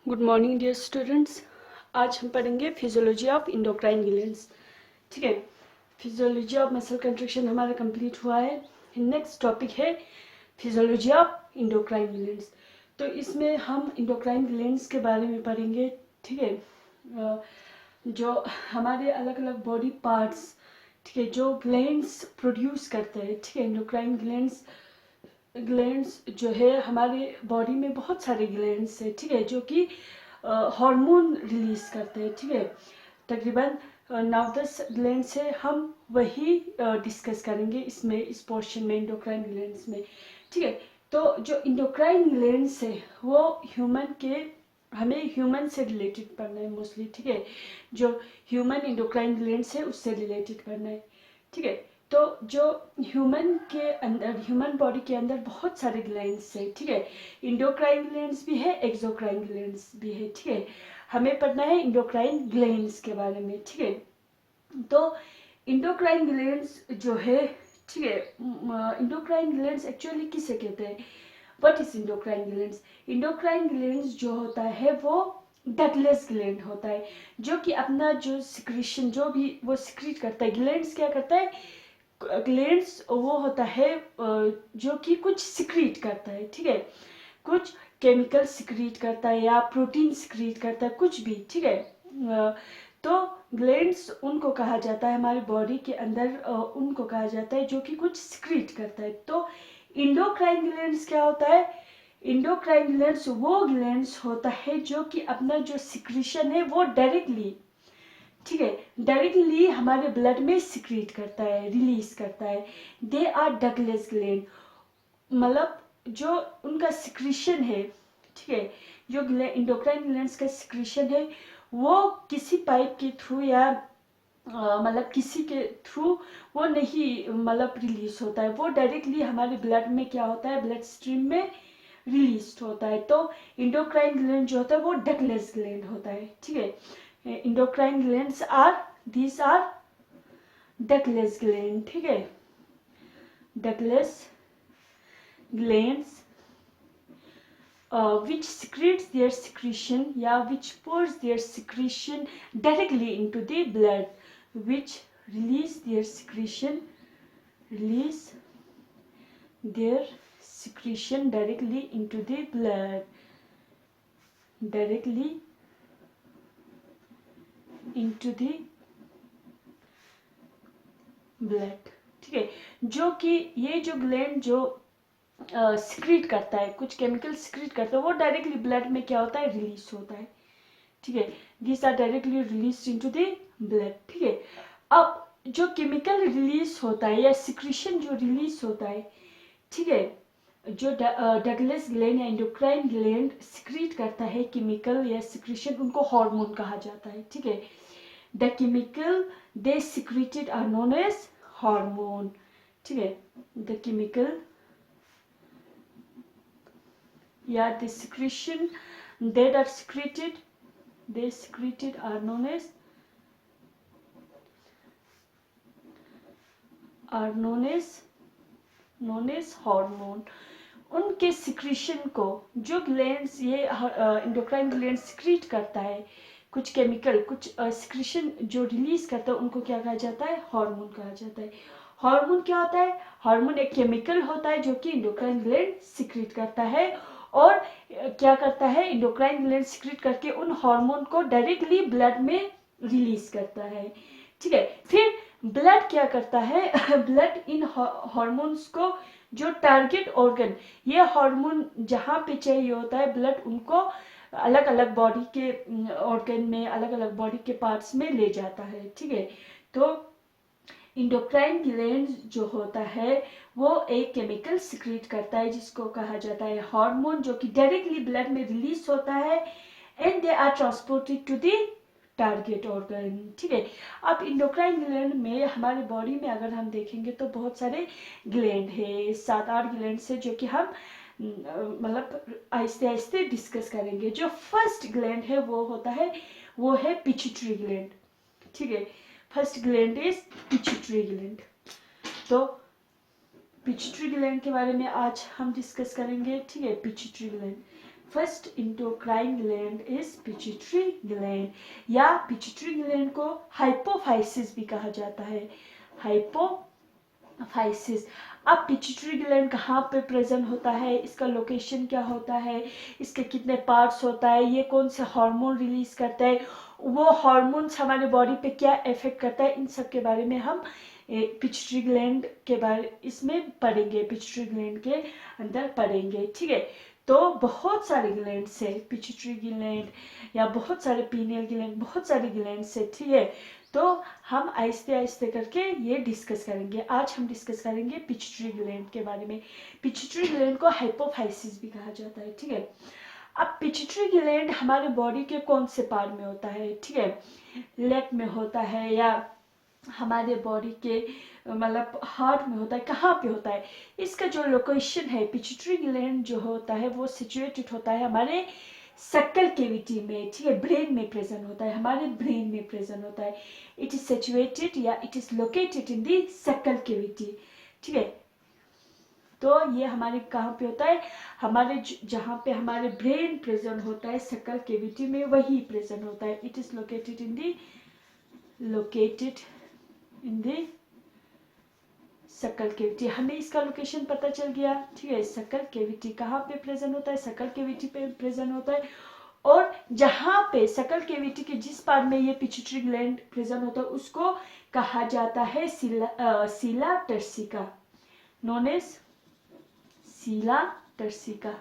Good morning dear students. आज हम पढ़ेंगे फिजियोलॉजी ऑफ इंडोक्राइन ग्लैंड्स। ठीक है, फिजियोलॉजी ऑफ मसल कंट्रक्शन हमारा कंप्लीट हुआ है। नेक्स्ट टॉपिक है फिजियोलॉजी ऑफ इंडोक्राइन ग्लैंड्स। तो इसमें हम इंडोक्राइन ग्लैंड्स के बारे में पढ़ेंगे। ठीक है, जो हमारे अलग अलग बॉडी पार्ट्स, ठीक है, जो ग्लैंड्स प्रोड्यूस करते हैं। ठीक है, इंडोक्राइन ग्लैंड्स जो है हमारे बॉडी में बहुत सारे ग्लैंड्स है। ठीक है, जो कि हार्मोन रिलीज करते हैं। ठीक है, तकरीबन 9-10 ग्लैंड्स है। हम वही डिस्कस करेंगे इसमें, इस पोर्शन में, इंडोक्राइन ग्लैंड्स में। ठीक है, तो जो इंडोक्राइन ग्लैंड्स है वो हमें ह्यूमन से रिलेटेड पढ़ना है मोस्टली। ठीक है, जो ह्यूमन इंडोक्राइन ग्लैंड्स है उससे रिलेटेड पढ़ना है। ठीक है, तो जो ह्यूमन बॉडी के अंदर बहुत सारे ग्लैंड्स है। ठीक है, इंडोक्राइन ग्लैंड्स भी है, एक्सोक्राइन ग्लैंड्स भी है। ठीक है, हमें पढ़ना है इंडोक्राइन ग्लैंड्स के बारे में। ठीक है, तो इंडोक्राइन ग्लैंड्स जो है, ठीक है, इंडोक्राइन ग्लैंड्स एक्चुअली किसे कहते हैं? What is endocrine glands? Endocrine glands जो होता है वो डगलेस ग्लैंड होता है, जो कि अपना जो सिक्रीशन जो भी वो सिक्रीट करता है। ग्लैंड्स क्या करता है? ग्लैंड्स वो होता है जो कि कुछ सिक्रीट करता है। ठीक है, कुछ केमिकल सिक्रीट करता है या प्रोटीन सिक्रीट करता है, कुछ भी। ठीक है, तो ग्लैंड्स उनको कहा जाता है हमारी बॉडी के अंदर, उनको कहा जाता है जो कि कुछ सिक्रीट करता है। तो इंडोक्राइन ग्लैंड्स क्या होता है? इंडोक्राइन ग्लैंड्स वो ग्लैंड्स होता है जो कि अपना जो सिक्रीशन है वो डायरेक्टली, ठीक है, डायरेक्टली हमारे ब्लड में सिक्रीट करता है, रिलीज करता है। दे आर डगलेस ग्लैंड, मतलब जो उनका सिक्रीशन है, ठीक है, जो इंडोक्राइन ग्लैंड्स का सिक्रीशन है वो किसी पाइप के थ्रू या मतलब किसी के थ्रू वो नहीं मतलब रिलीज होता है, वो डायरेक्टली हमारे ब्लड में क्या होता है, ब्लड स्ट्रीम में रिलीज होता है। तो इंडोक्राइन ग्लैंड जो होता है वो डगलेस ग्लैंड होता है। ठीक है, endocrine glands these are ductless gland। ठीक है, ductless glands which secretes their secretion या which pours their secretion directly into the blood, which release their secretion directly into the blood, directly into the blood. ठीक है, जो कि ये जो gland जो सिक्रीट करता है, कुछ केमिकल सिक्रीट करता है, वो डायरेक्टली ब्लड में क्या होता है, रिलीज होता है। ठीक है, this are directly release into the blood. ठीक है, अब जो केमिकल रिलीज होता है या सिक्रीशन जो रिलीज होता है, ठीक है, जो डगलेस ग्लैंड या इंडोक्राइन ग्लैंड सिक्रीट करता है केमिकल या सिक्रीशन, उनको हार्मोन कहा जाता है। ठीक है, the chemical they secreted are known as hormone। ठीक है, the chemical या the secretion that are secreted are known as hormone। उनके सिक्रीशन को जो ग्लैंड्स ये इंडोक्राइन ग्लैंड सिक्रीट करता है, कुछ केमिकल, कुछ सिक्रीशन जो रिलीज करता है, उनको क्या कहा जाता है, हार्मोन कहा जाता है। हार्मोन क्या होता है? हार्मोन एक केमिकल होता है जो कि इंडोक्राइन ग्लैंड सिक्रीट करता है, और क्या करता है, इंडोक्राइन ग्लैंड सिक्रीट करके उन हार्मोन को डायरेक्टली ब्लड में रिलीज करता है। ठीक है, फिर ब्लड क्या करता है ब्लड इन हार्मोन्स को, जो टारगेट ऑर्गन, ये हार्मोन जहाँ पे चाहिए होता है, ब्लड उनको अलग अलग बॉडी के ऑर्गन में, अलग अलग बॉडी के पार्ट्स में ले जाता है। ठीक है, तो इंडोक्राइन ग्लैंड जो होता है वो एक केमिकल सिक्रीट करता है जिसको कहा जाता है हार्मोन, जो कि डायरेक्टली ब्लड में रिलीज होता है, and they are transported to the target organ. ठीक है, अब इंडोक्राइन ग्लैंड में हमारे बॉडी में अगर हम देखेंगे तो बहुत सारे ग्लैंड है, 7-8 ग्लैंड है, जो कि हम मतलब आहिस्ते आहिस्ते डिस्कस करेंगे। जो फर्स्ट ग्लैंड है वो है पिट्यूटरी ग्लैंड। ठीक है, first gland is pituitary gland. तो पिट्यूटरी ग्लैंड के बारे में आज हम डिस्कस करेंगे। ठीक है, pituitary gland, first endocrine gland is pituitary gland, या पिट्यूटरी ग्लैंड को हाइपोफाइसिस भी कहा जाता है, हाइपोफाइसिस। अब पिट्यूटरी ग्लैंड कहाँ पे प्रेजेंट होता है, इसका लोकेशन क्या होता है, इसके कितने पार्ट्स होता है, ये कौन से हार्मोन रिलीज करता है, वो हार्मोन्स हमारे बॉडी पे क्या इफेक्ट करता है, इन सब के बारे में हम पिट्यूटरी ग्लैंड के बारे इसमें पढ़ेंगे, पिट्यूटरी ग्लैंड के अंदर पढ़ेंगे, ठीक है। तो बहुत सारे ग्लैंड है, पिट्यूटरी ग्लैंड या बहुत सारे पीनियल ग्लैंड, बहुत सारे ग्लैंड है, ठीक है। तो हम आहिस्ते आहिस्ते करके ये डिस्कस करेंगे। आज हम डिस्कस करेंगे पिट्यूटरी ग्लैंड के बारे में। पिट्यूटरी ग्लैंड को हाइपोफाइसिस भी कहा जाता है, ठीक है। अब पिट्यूटरी ग्लैंड हमारे बॉडी के कौन से पार्ट में होता है, ठीक है, लेग में होता है या हमारे बॉडी के मतलब हार्ट में होता है, कहाँ पे होता है, इसका जो लोकेशन है, पिट्यूटरी ग्लैंड जो होता है वो सिचुएटेड होता है हमारे सक्कल कैविटी में, ठीक है, ब्रेन में प्रेजेंट होता है, हमारे ब्रेन में प्रेजेंट होता है। इट इज सिचुएटेड या it is located in the skull cavity, ठीक है। तो ये हमारे कहाँ पे होता है, हमारे जहाँ पे हमारे ब्रेन प्रेजेंट होता है सक्कल कैविटी में, वही प्रेजेंट होता है। It is located in the skull cavity. हमें इसका लोकेशन पता चल गया, ठीक है। सक्कल कैविटी कहाँ पे प्रेजेंट होता है, सक्कल कैविटी पे प्रेजेंट होता है। और जहाँ पे सक्कल कैविटी के जिस पार्ट में ये पिट्यूटरी ग्लैंड प्रेजेंट होता है उसको कहा जाता है सीला टर्सिका, नोन एज सीला टर्सिका।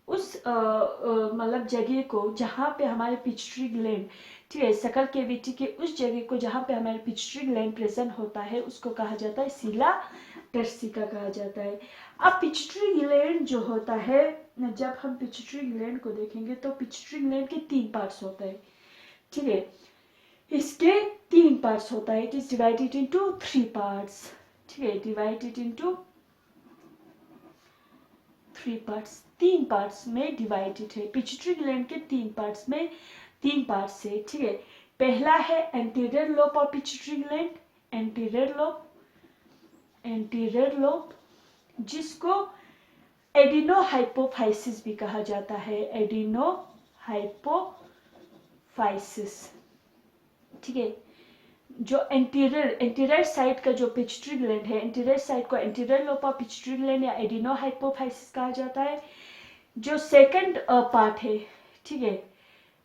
उस मतलब जगह को जहाँ पे हमारे पिट्यूटरी ग्लैंड, ठीक है, सक्कल कैविटी के उस जगह को जहाँ पे हमारे पिट्यूटरी ग्लैंड प्रेजेंट होता है उसको कहा जाता है सीला टर्सिका कहा जाता है। अब पिट्यूटरी ग्लैंड जो होता है, जब हम पिट्यूटरी ग्लैंड को देखेंगे तो पिट्यूटरी ग्लैंड के 3 पार्ट्स होता है, ठीक है, इसके 3 पार्ट्स होता है। It is divided into 3 parts, ठीक है, डिवाइडेड इनटू 3 पार्ट्स, 3 पार्ट्स में डिवाइडेड है। पिट्यूटरी ग्लैंड के 3 पार्ट्स में 3 पार्ट्स है, ठीक है। पहला है anterior lobe of pituitary gland, anterior lobe जिसको एडिनोहाइपोफाइसिस भी कहा जाता है, एडिनोहाइपोफाइसिस, ठीक है। जो एंटीरियर साइड का जो पिट्यूटरी ग्लैंड है, एंटीरियर साइड को anterior lobe of pituitary gland या एडिनोहाइपोफाइसिस कहा जाता है। जो सेकंड पार्ट है, ठीक है,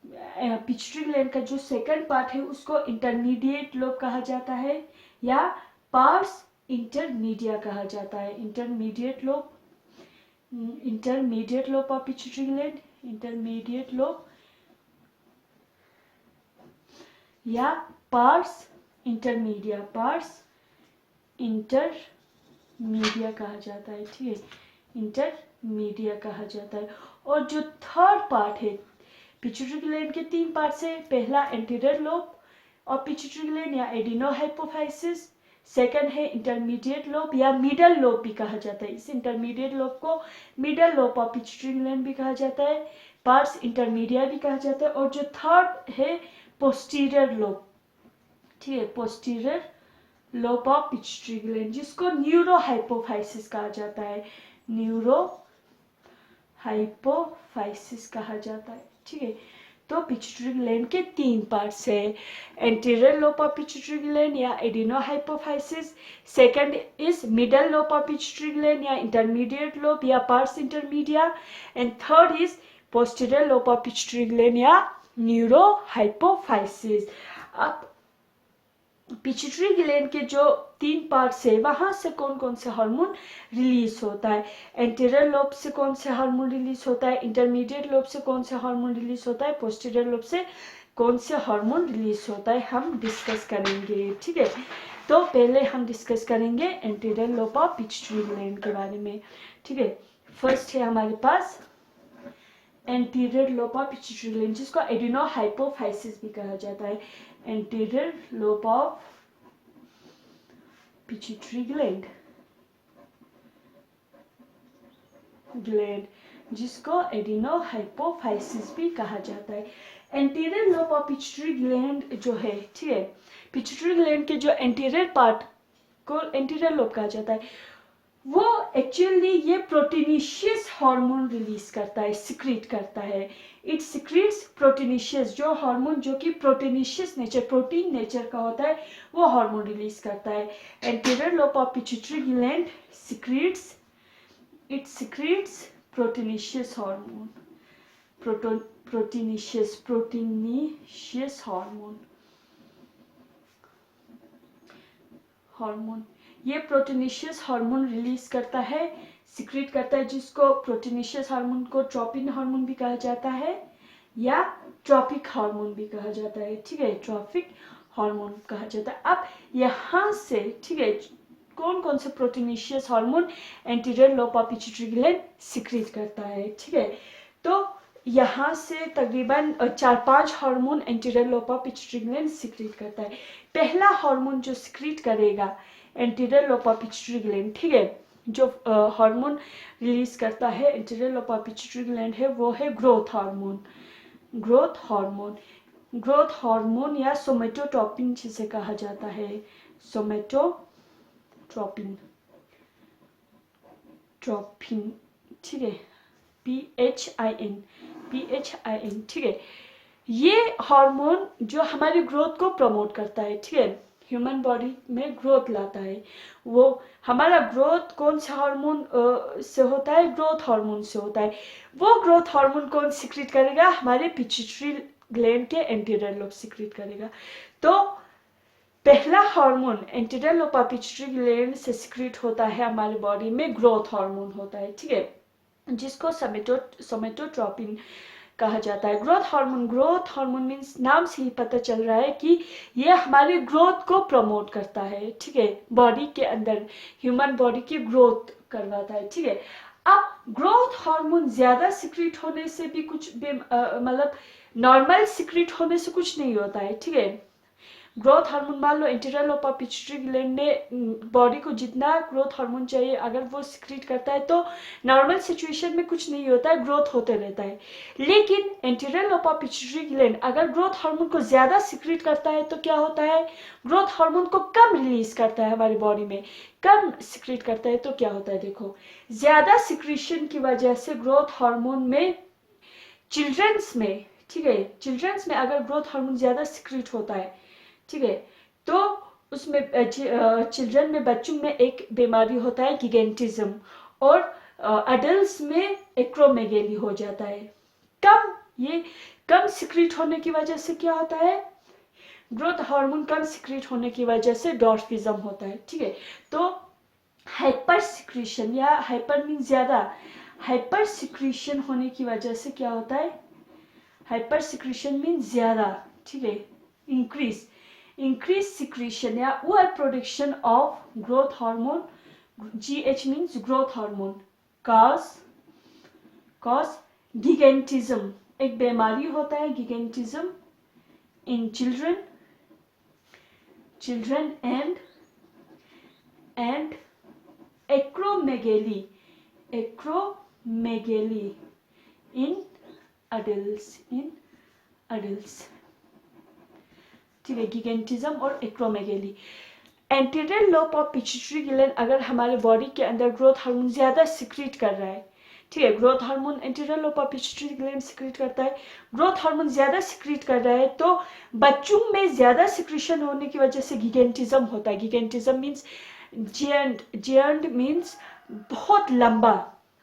पिट्यूटरी ग्लैंड का जो सेकंड पार्ट है उसको इंटरमीडिएट लोब कहा जाता है या पार्स इंटरमीडिया कहा जाता है, intermediate lobe of pituitary gland, intermediate lobe या पार्स इंटरमीडिया कहा जाता है, ठीक है, इंटरमीडिया कहा जाता है। और जो थर्ड पार्ट है, पिट्यूटरी ग्लैंड के 3 पार्ट्स है, पहला एंटीरियर लोब और पिट्यूटरी ग्लैंड या एडिनोहाइपोफाइसिस, सेकंड है इंटरमीडिएट लोब या मिडल लोब भी कहा जाता है। इस इंटरमीडिएट लोब को middle lobe of pituitary gland भी कहा जाता है, पार्स इंटरमीडिया भी कहा जाता है। और जो थर्ड है पोस्टीरियर लोब, ठीक है, posterior lobe of pituitary gland जिसको न्यूरोहाइपोफाइसिस कहा जाता है, न्यूरोहाइपोफाइसिस कहा जाता है, ठीक है। तो पिट्यूटरी ग्लैंड के 3 पार्ट्स है, anterior lobe of pituitary gland या adenohypophysis, second is middle lobe of pituitary gland या इंटरमीडिएट लोब या pars intermedia, and third is posterior lobe of pituitary gland या न्यूरोहाइपोफाइसिस। अब पिट्यूटरी ग्लैंड के जो 3 parts है वहां से कौन कौन से हार्मोन रिलीज होता है, एंटीरियर लोब से कौन से हार्मोन रिलीज होता है, इंटरमीडिएट लोब से कौन से हार्मोन रिलीज होता है, पोस्टीरियर लोब से कौन से हार्मोन रिलीज होता है, हम डिस्कस करेंगे, ठीक है। तो पहले हम डिस्कस करेंगे anterior lobe of pituitary gland के बारे में, ठीक है। फर्स्ट है हमारे पास anterior lobe of pituitary gland जिसको एडिनोहाइपोफाइसिस भी कहा जाता है, anterior lobe of pituitary gland जिसको एडिनोहाइपोफाइसिस भी कहा जाता है। Anterior lobe of pituitary gland जो है, ठीक है, पिट्यूटरी ग्लैंड के जो एंटीरियर पार्ट को एंटीरियर लोब कहा जाता है। वो एक्चुअली ये प्रोटीनिशियस हार्मोन रिलीज करता है, सिक्रीट करता है। इट सिक्रीट्स प्रोटीनिशियस, जो हार्मोन जो कि प्रोटीनिशियस नेचर, प्रोटीन नेचर का होता है, वो हार्मोन रिलीज करता है। Anterior lobe of pituitary gland secretes, it secretes proteinaceous hormone, proteinaceous hormone ये प्रोटीनिशियस हार्मोन रिलीज करता है, सिक्रीट करता है, जिसको प्रोटीनिशियस हार्मोन को ट्रोपिन हार्मोन भी कहा जाता है या ट्रॉपिक हार्मोन भी कहा जाता है। ठीक है, ट्रॉपिक हार्मोन कहा जाता है। अब यहाँ से ठीक है, कौन कौन से proteinaceous hormone anterior lobe of pituitary gland secrete करता है। ठीक है, तो यहाँ से तकरीबन 4-5 hormone anterior lobe of pituitary gland secrete करता है। पहला हार्मोन जो सिक्रीट करेगा anterior lobe of pituitary gland, ठीक है, जो हार्मोन रिलीज करता है anterior lobe of pituitary gland है, वो है ग्रोथ हार्मोन। ग्रोथ हार्मोन या सोमेटोट्रोपिन जिसे कहा जाता है, सोमेटोट्रोपिन, ठीक है, PHIN, ठीक है। ये हार्मोन जो हमारी ग्रोथ को प्रमोट करता है, ठीक है, ह्यूमन बॉडी में ग्रोथ लाता है। वो हमारा ग्रोथ कौन सा हार्मोन से होता है, ग्रोथ हार्मोन से होता है। वो ग्रोथ हार्मोन कौन सिक्रीट करेगा, हमारे पिट्यूटरी ग्लैंड के एंटीरियर लोब सिक्रीट करेगा। तो पहला hormone anterior lobe of pituitary gland से सिक्रीट होता है हमारे बॉडी में, ग्रोथ हार्मोन होता है। ठीक है, जिसको सोमेटोट्रोपिन कहा जाता है। ग्रोथ हार्मोन मीन्स नाम से ही पता चल रहा है कि ये हमारी ग्रोथ को प्रमोट करता है। ठीक है, बॉडी के अंदर ह्यूमन बॉडी की ग्रोथ करवाता है। ठीक है, अब ग्रोथ हार्मोन ज्यादा सिक्रीट होने से भी कुछ मतलब नॉर्मल सिक्रीट होने से कुछ नहीं होता है। ठीक है, ग्रोथ हार्मोन मान लो anterior lobe of pituitary gland ने बॉडी को जितना ग्रोथ हार्मोन चाहिए अगर वो सिक्रीट करता है तो नॉर्मल सिचुएशन में कुछ नहीं होता है, ग्रोथ होते रहता है। लेकिन anterior lobe of pituitary gland अगर ग्रोथ हार्मोन को ज्यादा सिक्रीट करता है तो क्या होता है, ग्रोथ हार्मोन को कम रिलीज करता है हमारी बॉडी में, कम सिक्रीट करता है तो क्या होता है, देखो ज्यादा सिक्रीशन की वजह से ग्रोथ हार्मोन में चिल्ड्रंस में, ठीक है, चिल्ड्रंस में अगर ग्रोथ हार्मोन ज्यादा सिक्रीट होता है, ठीक है, तो उसमें चिल्ड्रन में, बच्चों में एक बीमारी होता है गिगेंटिज्म, और अडल्ट्स में एक्रोमेगेली हो जाता है। कम सिक्रीट होने की वजह से क्या होता है, ग्रोथ हार्मोन कम सिक्रीट होने की वजह से डॉर्फिज्म होता है। ठीक है, तो हाइपर सिक्रीशन या हाइपर मीन ज्यादा, हाइपर सिक्रीशन होने की वजह से क्या होता है, हाइपर सिक्रीशन मीन ज्यादा, ठीक है, increase secretion या over production of growth hormone, GH means growth hormone, cause gigantism, एक बीमारी होता है gigantism in children and acromegaly in adults, ठीक है, गिगेंटिज्म और acromegaly. Anterior lobe of pituitary gland अगर हमारे बॉडी के अंदर ग्रोथ हार्मोन ज्यादा सिक्रीट कर रहा है, ठीक है, growth hormone anterior lobe of pituitary gland secrete करता है, ग्रोथ हार्मोन ज्यादा सिक्रीट कर रहा है तो बच्चों में ज्यादा सिक्रीशन होने की वजह से गिगेंटिज्म होता है। गिगेंटिज्म मीन्स जियंट मीन्स बहुत लंबा,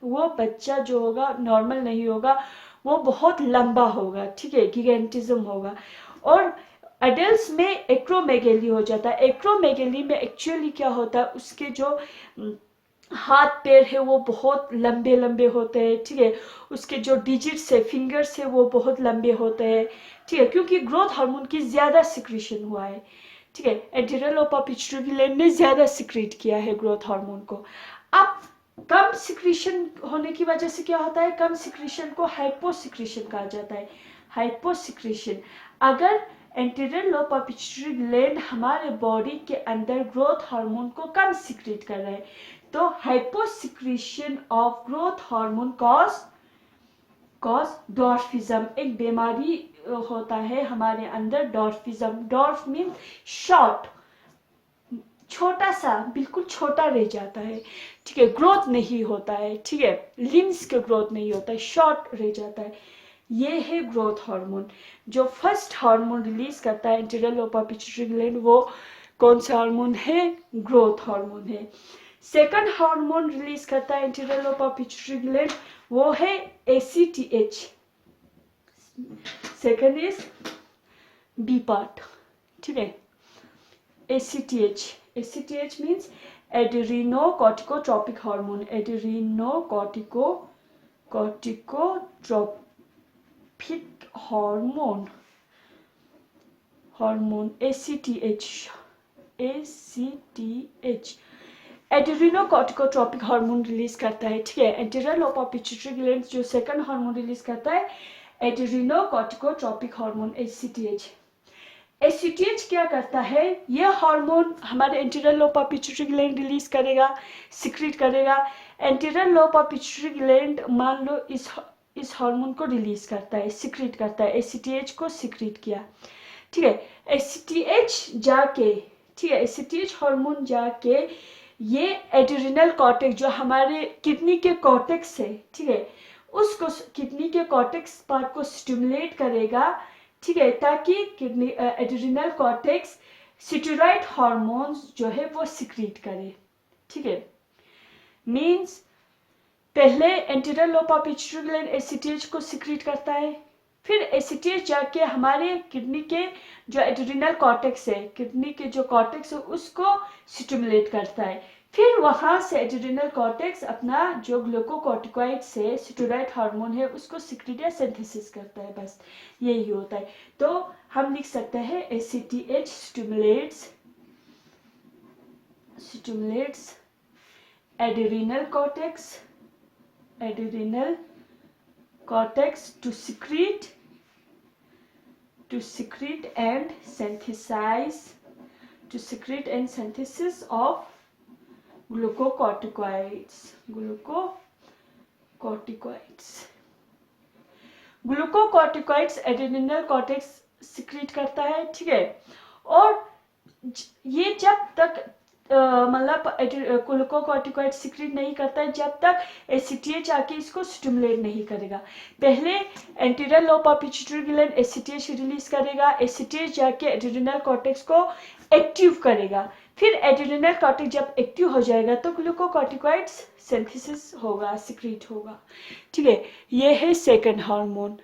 वो बच्चा जो होगा नॉर्मल नहीं होगा, वो बहुत लंबा होगा, ठीक है, गिगेंटिज्म होगा। और एडल्ट्स में एक्रोमेगेली हो जाता है। एक्रोमेगेली में एक्चुअली क्या होता है, उसके जो हाथ पैर है वो बहुत लंबे लंबे होते हैं, ठीक है, उसके जो डिजिट्स है, फिंगर्स है, वो बहुत लंबे होते हैं, ठीक है, क्योंकि ग्रोथ हार्मोन की ज्यादा सिक्रीशन हुआ है। ठीक है, anterior lobe of pituitary gland ने ज्यादा सिक्रीट किया है ग्रोथ हार्मोन को। अब कम सिक्रीशन होने की वजह से क्या होता है, कम सिक्रीशन को हाइपोसिक्रीशन कहा जाता है। हाइपोसिक्रीशन, अगर anterior lobe of pituitary gland हमारे बॉडी के अंदर ग्रोथ हार्मोन को कम सिक्रीट कर रहा है तो hyposecretion of growth hormone cause डॉर्फिज्म, एक बीमारी होता है हमारे अंदर डॉर्फिज्म। डॉर्फ मीन शॉर्ट, छोटा सा, बिल्कुल छोटा रह जाता है, ठीक है, ग्रोथ नहीं होता है, ठीक है, लिम्स के ग्रोथ नहीं होता है, शॉर्ट रह जाता है। ये है ग्रोथ हार्मोन। जो फर्स्ट हार्मोन रिलीज करता है anterior lobe of pituitary gland, वो कौन सा हार्मोन है? ग्रोथ हार्मोन है। सेकंड हार्मोन रिलीज करता है anterior lobe of pituitary gland, वो है ACTH। Second is B part, ठीक है, ACTH। ACTH means adrenocorticotropic hormone, adrenocorticotropic hormone, ACTH। Adrenocorticotropic hormone release करता है, ठीक है। Anterior lobe of pituitary gland जो सेकंड हार्मोन रिलीज करता है एड्रेनोकॉर्टिकोट्रोपिक हार्मोन ACTH। ACTH क्या करता है? यह हार्मोन हमारे anterior lobe of pituitary gland release करेगा, सिक्रीट करेगा। Anterior lobe of pituitary gland मान लो इस हार्मोन को रिलीज करता है, सिक्रीट करता है, ACTH को सिक्रीट किया, ठीक है। ACTH जाके, ठीक है, ACTH हार्मोन जाके ये एड्रिनल कॉर्टेक्स जो हमारे किडनी के कॉर्टेक्स है, ठीक है, उसको किडनी के कॉर्टेक्स पार्ट को स्टिमुलेट करेगा, ठीक है, ताकि kidney adrenal cortex steroid hormones जो है वो सिक्रीट करे, ठीक है। मींस पहले anterior lobe of pituitary gland ACTH को सिक्रीट करता है, फिर ACTH जाके हमारे किडनी के जो एड्रिनल कॉर्टेक्स है, किडनी के जो कॉर्टेक्स है उसको स्टिमुलेट करता है। फिर वहां से एड्रिनल कॉर्टेक्स अपना जो ग्लूकोकॉर्टिकॉइड से स्टेरॉइड हार्मोन है उसको सिक्रीट या सिंथेसिस करता है, बस यही होता है। तो हम लिख सकते हैं ACTH stimulates adrenal cortex to secrete and synthesis of glucocorticoids। Glucocorticoids adrenal cortex secrete करता है, ठीक है। और ये जब तक मतलब ग्लूकोकॉर्टिकॉइड सिक्रीट नहीं करता है जब तक ACTH आके इसको स्टिमुलेट नहीं करेगा। पहले anterior lobe of pituitary gland ACTH release करेगा, ACTH जाके एड्रेनल कॉर्टेक्स को एक्टिव करेगा, फिर एड्रेनल कॉर्टेक्स जब एक्टिव हो जाएगा तो ग्लूकोकॉर्टिकॉइड्स सिंथेसिस होगा, सिक्रीट होगा, ठीक है। ये है सेकंड हार्मोन।